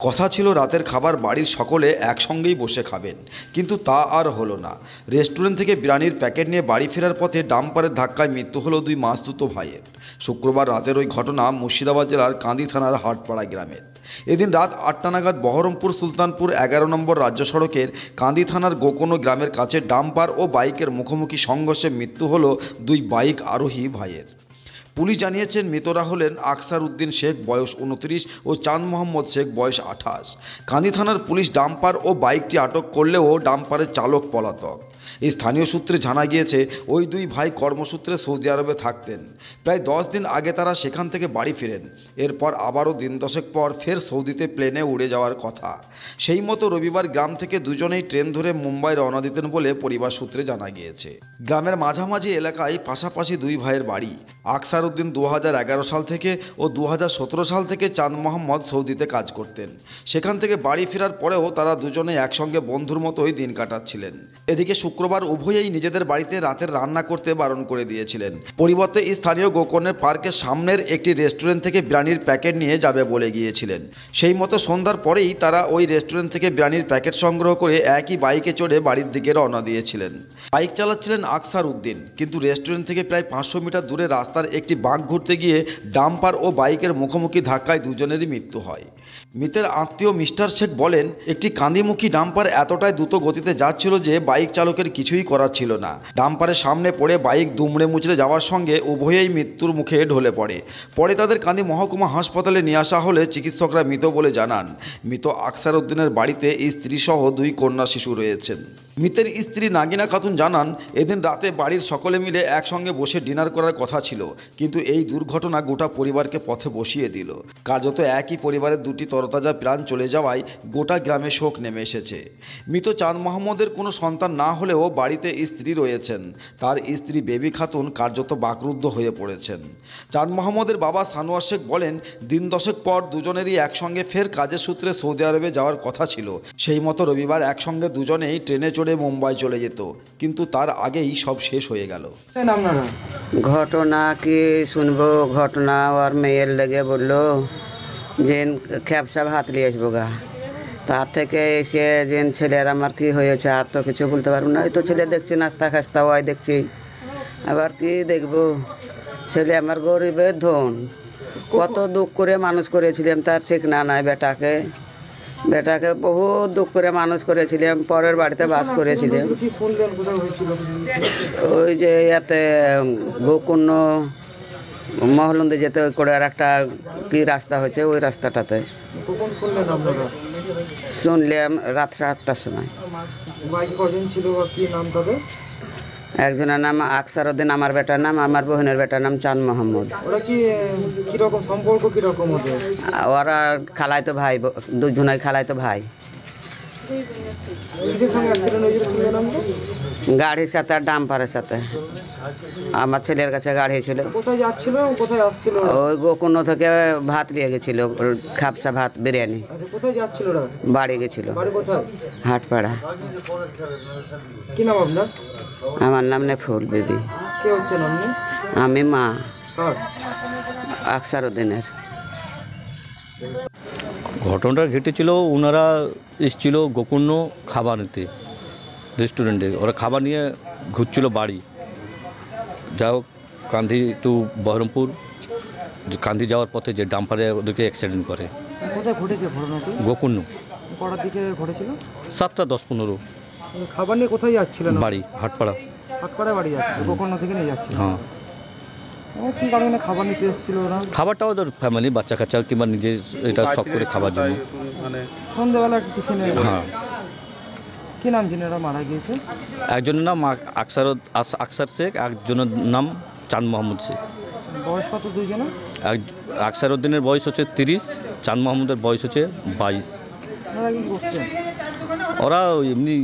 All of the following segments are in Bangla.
কথা ছিল রাতের খাবার বাড়ির সকলে একসঙ্গেই বসে খাবেন, কিন্তু তা আর হলো না। রেস্টুরেন্ট থেকে বিরিয়ানির প্যাকেট নিয়ে বাড়ি ফেরার পথে ডাম্পারের ধাক্কায় মৃত্যু হলো দুই মাসতুতো ভাইয়ের। শুক্রবার রাতের ওই ঘটনা মুর্শিদাবাদ জেলার কান্দি থানার হাটপাড়া গ্রামের। এদিন রাত ৮টা নাগাদ বহরমপুর সুলতানপুর ১১ নম্বর রাজ্য সড়কের কান্দি থানার গোকনো গ্রামের কাছে ডাম্পার ও বাইকের মুখোমুখি সংঘর্ষে মৃত্যু হলো দুই বাইক আরোহী ভাইয়ের। পুলিশ জানিয়েছেন মৃতরা হলেন আকসার উদ্দিন শেখ বয়স ২৯ ও চাঁদ মোহাম্মদ শেখ বয়স ২৮। কান্দি থানার পুলিশ ডাম্পার ও বাইকটি আটক করলেও ডাম্পারের চালক পলাতক। এই স্থানীয় সূত্রে জানা গিয়েছে ওই দুই ভাই কর্মসূত্রে সৌদি আরবে থাকতেন। প্রায় ১০ দিন আগে তারা সেখান থেকে বাড়ি ফিরেন। এরপর আবারও দিন দশেক পর ফের সৌদিতে প্লেনে উড়ে যাওয়ার কথা। সেই মতো রবিবার গ্রাম থেকে দুজনেই ট্রেন ধরে মুম্বাই রওনা দিতেন বলে পরিবার সূত্রে জানা গিয়েছে। গ্রামের মাঝামাঝি এলাকায় পাশাপাশি দুই ভাইয়ের বাড়ি। আকসার উদ্দিন ২০১১ সাল থেকে ও ২০১৭ সাল থেকে চাঁদ মোহাম্মদ সৌদিতে কাজ করতেন। সেখান থেকে বাড়ি ফেরার পরেও তারা দুজনে একসঙ্গে বন্ধুর মতোই দিন কাটাচ্ছিলেন। এদিকে শুক্রবার উভয়েই নিজেদের বাড়িতে রাতের রান্না করতে বারণ করে দিয়েছিলেন। পরিবর্তে স্থানীয় গোকর্ণের পার্কের সামনের একটি রেস্টুরেন্ট থেকে বিরিয়ানির প্যাকেট নিয়ে যাবে বলে গিয়েছিলেন। সেই মতো সন্ধ্যার পরেই তারা ওই রেস্টুরেন্ট থেকে বিরিয়ানির প্যাকেট সংগ্রহ করে একই বাইকে চড়ে বাড়ির দিকে রওনা দিয়েছিলেন। বাইক চালাচ্ছিলেন আকসার উদ্দিন, কিন্তু রেস্টুরেন্ট থেকে প্রায় ৫০০ মিটার দূরে রাস্তার একটি বাঁক ঘুরতে গিয়ে ডাম্পার ও বাইকের মুখোমুখি ধাক্কায় দুজনেরই মৃত্যু হয়। মৃতের আত্মীয় মিস্টার শেখ বলেন, একটি কান্দিমুখী ডাম্পার এতটাই দ্রুত গতিতে যাচ্ছিল যে বাইক চালকের কিছুই করার ছিল না। ডাম্পারের সামনে পড়ে বাইক দুমড়ে মুচড়ে যাওয়ার সঙ্গে উভয়েই মৃত্যুর মুখে ঢলে পড়ে। পরে তাদের কান্দি মহকুমা হাসপাতালে নিয়ে আসা হলে চিকিৎসকরা মৃত বলে জানান। মৃত আকসার উদ্দিনের বাড়িতে স্ত্রীসহ দুই কন্যা শিশু রয়েছেন। মৃতের স্ত্রী নাগিনা খাতুন জানান, এদিন রাতে বাড়ির সকলে মিলে একসঙ্গে বসে ডিনার করার কথা ছিল, কিন্তু এই দুর্ঘটনা গোটা পরিবারকে পথে বসিয়ে দিল। কার্যত একই পরিবারের দুটি তরতাজা প্রাণ চলে যাওয়ায় গোটা গ্রামে শোক নেমে এসেছে। মৃত চাঁদ মোহাম্মদের কোনো সন্তান না হলেও বাড়িতে স্ত্রী রয়েছেন। তার স্ত্রী বেবি খাতুন কার্যত বাকরুদ্ধ হয়ে পড়েছেন। চাঁদ মোহাম্মদের বাবা সানোয়ার শেখ বলেন, দিন দশেক পর দুজনেরই একসঙ্গে ফের কাজের সূত্রে সৌদি আরবে যাওয়ার কথা ছিল। সেই মতো রবিবার একসঙ্গে দুজনেই ট্রেনে চড়ে মুম্বাই চলে যেত, কিন্তু তার আগেই সব শেষ হয়ে গেল। ঘটনা কি শুনবো, ঘটনা আর মেয়ের লেগে বললো যে খ্যাপসা ভাত নিয়ে আসবো গা। তার থেকে এসে যে ছেলের আমার কি হয়েছে আর তো কিছু বলতে পারবো না। এই তো ছেলে দেখছি নাস্তা খাস্তা ওয়াই দেখছি, আবার কি দেখবো। ছেলে আমার গরিবের ধন, কত দুঃখ করে মানুষ করেছিলাম তার ঠিক না নাই। বেটাকে বহুত দুঃখ করে মানুষ করেছিলাম, পরের বাড়িতে বাস করেছিলাম। ওই যে ইয়াতে গোকর্ণ মহলন্দে যেতে ওই করে আর একটা কি রাস্তা হয়েছে, ওই রাস্তাটাতে শুনলাম রাত ৭টার সময়। একজনের নাম আকসার উদ্দিন, আমার বেটার নাম, আমার বোনের বেটার নাম চাঁদ মোহাম্মদ। ওরা খালাইতো ভাই, দুজনাই খালাইতো ভাই। গাড়ির সাথে আর ডাম্পারের সাথে। আমার ছেলের কাছে গাড়ি ছিল। ওই গোকর্ণ থেকে ভাত নিয়ে গেছিল, খাপসা ভাত বিরিয়ানি। বাড়ি গেছিল হাটপাড়া। আমার নাম নেফুল বিবি। আমি মা আকসার উদ্দিনের। ঘটনাটা ঘটেছিল, ওনারা এসেছিল গোকর্ণ খাবার নিতে রেস্টুরেন্টে। ওরা খাবার নিয়ে ঘুরছিল বাড়ি। যাও কান্দি টু বহরমপুর, কান্দি যাওয়ার পথে যে ডাম্পারে ওদেরকে অ্যাক্সিডেন্ট করে। গোকর্ণ। ৭:10-15। খাবার নিয়ে কোথায় যাচ্ছিলেন? বাড়ি হাটপাড়া। বাড়ি যাচ্ছে, গোকর্ণ থেকে নিয়ে যাচ্ছিল। হ্যাঁ। কি কারণে খাবার নিতে এসেছিল ওরা? খাবারটা ওদের ফ্যামিলি, বাচ্চা কাচ্চা কিংবা নিজে এটা সব করে খাবার জন্য। সন্ধ্যেবেলা টিফিনে। হ্যাঁ। কি নাম যিনি ওরা মারা গিয়েছে? একজনের নাম আকসার শেখ, একজনের নাম চাঁদ মোহাম্মদ শেখ। বয়স কত দুইজনের? আকসার উদ্দিনের বয়স হচ্ছে 30, চাঁদ মোহাম্মদের বয়স হচ্ছে 22। ওরা কি করতেন? ওরা এমনি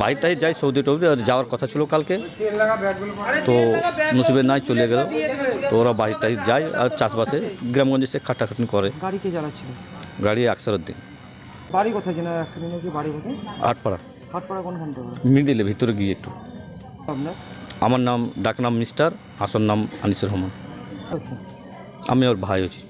বাইকটাই যায় সৌদি টৌদি, যাওয়ার কথা ছিল কালকে, তো নসিবের নাই চলে গেল। তো ওরা বাইকটাই যায় আর চাষবাসে গ্রামগঞ্জে সে খাটাখাটনি করে। গাড়ি কে চালাচ্ছিল? গাড়ি আকসার উদ্দিন। বাড়ি কোথায় যেন অ্যাক্সিডেন্ট হয়েছে? বাড়ি কোথায়? হাটপাড়া। হাটপাড়া কোনখানটা? মিডিলে ভিতরে গিয়ে একটু। আপনার? আমার নাম ডাকনাম মিস্টার, আসল নাম আনিসুর রহমান। আচ্ছা। আমি ওর ভাই হচ্ছি।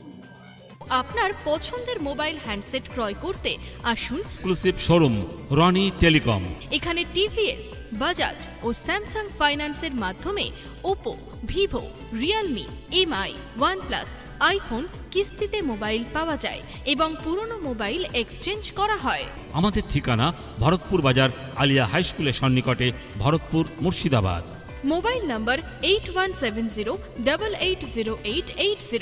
আপনার পছন্দের মোবাইল হ্যান্ডসেট ক্রয় করতে আসুন এক্সক্লুসিভ শোরুম রনি টেলিকম। এখানে টিভিএস, বাজাজ ও স্যামসাং ফাইন্যান্সের মাধ্যমে Oppo, Vivo, Realme, MI, OnePlus, iPhone কিস্তিতে মোবাইল পাওয়া যায় এবং পুরনো মোবাইল এক্সচেঞ্জ করা হয়। আমাদের ঠিকানা ভরতপুর বাজার আলিয়া হাই স্কুলের সন্নিকটে, ভরতপুর, মুর্শিদাবাদ। মোবাইল নম্বর 8170880880।